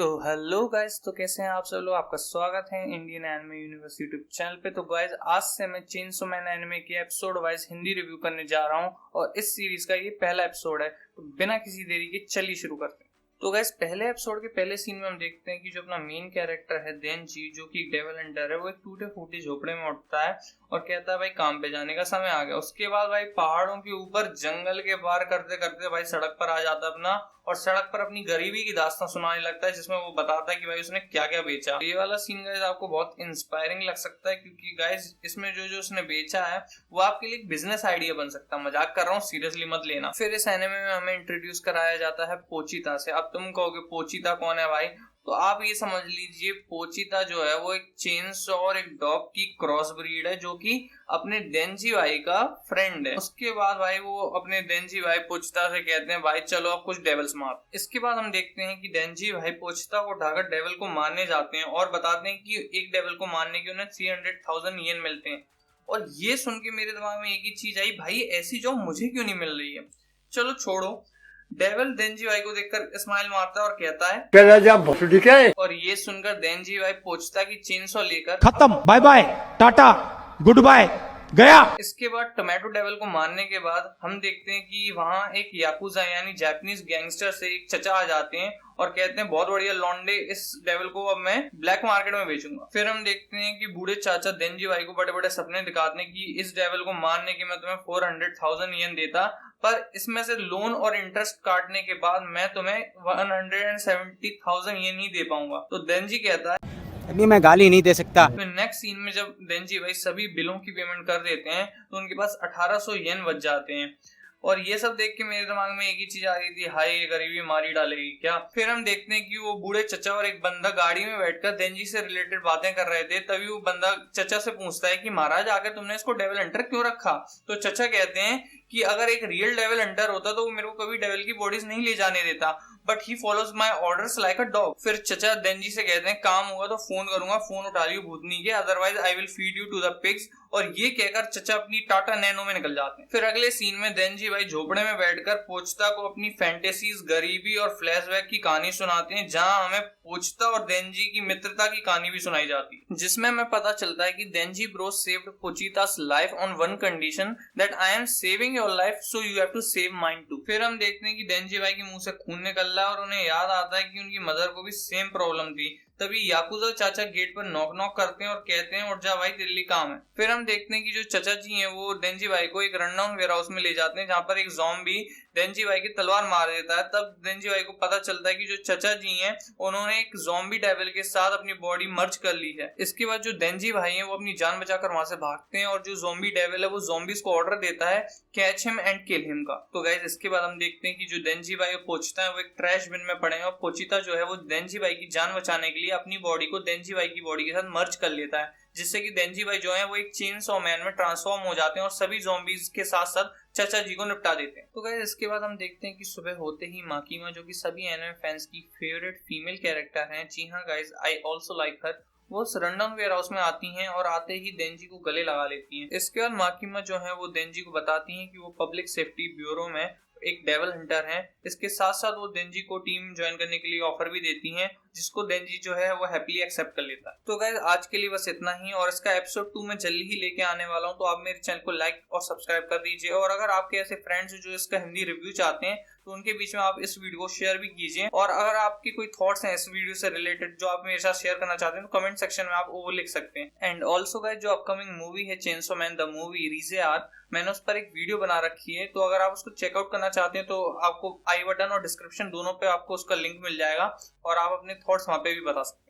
तो hello guys, तो कैसे हैं आप सब लोग। आपका स्वागत है Indian anime universe YouTube channel पे। तो गाइस आज से मैं चेनसो मैन एनिमे के एपिसोड वाइज हिंदी रिव्यू करने जा रहा हूं और इस सीरीज का ये पहला एपिसोड है। तो बिना किसी देरी के चलिए शुरू करते हैं। तो गाइस पहले एपिसोड के पहले सीन में हम देखते हैं कि जो अपना मेन कैरेक्टर है देनजी, जो कि एक डेविल हंटर है, वो एक टूटे फूटे झोपड़े में उठता है और कहता है भाई काम पे जाने का समय आ गया। उसके बाद भाई पहाड़ों के ऊपर जंगल के पार करते करते भाई सड़क पर आ जाता है अपना, और सड़क पर अपनी गरीबी की दास्तां सुनाने लगता है, जिसमें वो बताता है कि भाई उसने क्या क्या बेचा। ये वाला सीन गाइस आपको बहुत इंस्पायरिंग लग सकता है, क्योंकि गाइस इसमें जो उसने बेचा है वो आपके लिए एक बिजनेस आइडिया बन सकता है। मजाक कर रहा हूँ, सीरियसली मत लेना। फिर इस एनिमे में हमें इंट्रोड्यूस कराया जाता है पोचिता से। अब तुम कहोगे पोचिता कौन है भाई, तो आप ये समझ लीजिए पोचिता जो है वो एक चेनसॉ और एक डॉग की क्रॉस ब्रीड है, जो कि अपने देनजी भाई का फ्रेंड है। उसके बाद भाई वो अपने देनजी भाई पोचिता से कहते हैं भाई चलो अब कुछ डेविल्स मार। इसके बाद हम देखते हैं कि देनजी भाई पोचिता को उठाकर डेविल को मारने जाते हैं और बताते हैं कि एक डेविल को मारने के उन्हें 300,000 येन मिलते हैं। और ये सुन के मेरे दिमाग में एक ही चीज आई, भाई ऐसी जॉब मुझे क्यों नहीं मिल रही है। चलो छोड़ो, डेविल देनजी भाई को देखकर स्माइल मारता है और कहता है, और ये सुनकर देनजी भाई पोचिता की चेनसॉ लेकर खत्म, bye bye, tata, goodbye, गया। इसके बाद टोमेटो डेविल को मारने के बाद हम देखते हैं कि वहां एक याकुजा यानी जापानीज गैंगस्टर से एक चचा आ जाते हैं और कहते हैं बहुत बढ़िया लौंडे, इस डेविल को अब मैं ब्लैक मार्केट में बेचूंगा। फिर हम देखते हैं कि बूढ़े चाचा देनजी भाई को बड़े बड़े सपने दिखाते हैं कि इस डेविल को मारने के मैं तुम्हें 400,000 येन देता, पर इसमें से लोन और इंटरेस्ट काटने के बाद मैं तुम्हें 170,000 येन ही दे पाऊंगा। तो देनजी कहता है अभी मैं गाली नहीं दे सकता। फिर नेक्स्ट सीन में जब देनजी भाई सभी बिलों की पेमेंट कर देते हैं तो उनके पास 1800 येन बच जाते हैं। और ये सब देख के मेरे दिमाग में एक ही चीज आ रही थी, हाय ये गरीबी मारी डालेगी क्या। फिर हम देखते हैं कि वो बूढ़े चचा और एक बंदा गाड़ी में बैठकर देनजी से रिलेटेड बातें कर रहे थे। तभी वो बंदा चचा से पूछता है कि महाराज आकर तुमने इसको डेविल हंटर क्यों रखा। तो चचा कहते हैं कि अगर एक रियल डेविल हंटर होता तो वो मेरे को कभी डेविल की बॉडीज नहीं ले जाने देता, but he follows my orders like a dog. फिर चचा देनजी से कहते हैं काम हुआ तो फोन करूंगा, फोन उठा लियो भूतनी के, otherwise I will feed you to the pigs. और ये कहकर चचा अपनी टाटा नैनो में निकल जाते हैं। फिर अगले सीन में देनजी भाई झोपड़े में बैठकर पोचिता को अपनी फैंटेसीज, गरीबी और फ्लैशबैक की कहानी सुनाते हैं, जहां हमें पोचिता और देनजी की मित्रता की कहानी भी सुनाई जाती है, जिसमें हमें पता चलता है कि Denji bro saved Pochita's life on one condition, that I am saving your life so you have to save mine too. फिर हम देखते हैं कि देनजी भाई के मुंह से खून निकल रहा है और उन्हें याद आता है कि उनकी मदर को भी सेम प्रॉब्लम थी। तभी याकुजा चाचा गेट पर नॉक नॉक करते हैं और कहते हैं उठ जा भाई तेरे लिए काम है। फिर हम देखते हैं कि जो चाचा जी हैं वो देनजी भाई को एक रनडाउन वेयर हाउस में ले जाते हैं, जहां पर एक ज़ॉम्बी देनजी भाई की तलवार मार देता है। तब देनजी भाई को पता चलता है कि जो चाचा जी हैं उन्होंने एक ज़ॉम्बी डेविल के साथ अपनी बॉडी मर्ज कर ली है। इसके बाद जो देनजी भाई हैं वो अपनी जान बचाकर वहां से भागते हैं और जो ज़ॉम्बी डेविल है वो ज़ॉम्बीज को ऑर्डर देता है catch him and kill him का। तो गाइस इसके बाद हम देखते हैं कि जो देनजी भाई पोचिता है वो एक ट्रैश बिन में पड़े हैं और पोचिता जो है वो देनजी भाई की जान बचाने के लिए अपनी बॉडी को देनजी भाई की बॉडी के साथ मर्ज कर लेता है, जिससे कि देनजी भाई जो है वो एक चेनसॉ मैन में ट्रांसफॉर्म हो जाते हैं और सभी ज़ॉम्बीज के साथ साथ चाचा जी को निपटा देते हैं। तो गाइस इसके बाद हम देखते हैं कि सुबह होते ही माकीमा, जो कि सभी एनिमे फैंस की फेवरेट फीमेल कैरेक्टर हैं, जी हाँ गाइस आई ऑल्सो लाइक हर, वो रनडाउन वेयर हाउस में आती हैं और आते ही देनजी को गले लगा लेती हैं। इसके बाद माकीमा जो है वो देनजी को बताती हैं कि वो पब्लिक सेफ्टी ब्यूरो में एक डेविल हंटर है। इसके साथ साथ वो देनजी को टीम ज्वाइन करने के लिए ऑफर भी देती हैं, जिसको देनजी जो है वो हैप्पीली एक्सेप्ट कर लेता है। तो गाइस आज के लिए बस इतना ही, और इसका एपिसोड 2 मैं जल्दी ही लेके आने वाला हूं, तो आप मेरे चैनल को लाइक और सब्सक्राइब कर दीजिए। और अगर आपके ऐसे फ्रेंड्स जो इसका हिंदी रिव्यू चाहते हैं तो उनके बीच में आप इस वीडियो को शेयर भी कीजिए। और अगर आपके कोई थॉट्स हैं इस वीडियो से रिलेटेड जो आप मेरे साथ शेयर करना चाहते हैं तो कमेंट सेक्शन में आप वो लिख सकते हैं। एंड ऑल्सो गाइस जो अपकमिंग मूवी है चेनसॉ मैन द मूवी रीज़ेआर, मैंने उस पर एक वीडियो बना रखी है, तो अगर आप उसको चेकआउट करना चाहते हैं तो आपको आई बटन और डिस्क्रिप्शन दोनों पे आपको उसका लिंक मिल जाएगा और आप अपने थॉट्स वहां पे भी बता सकते हैं।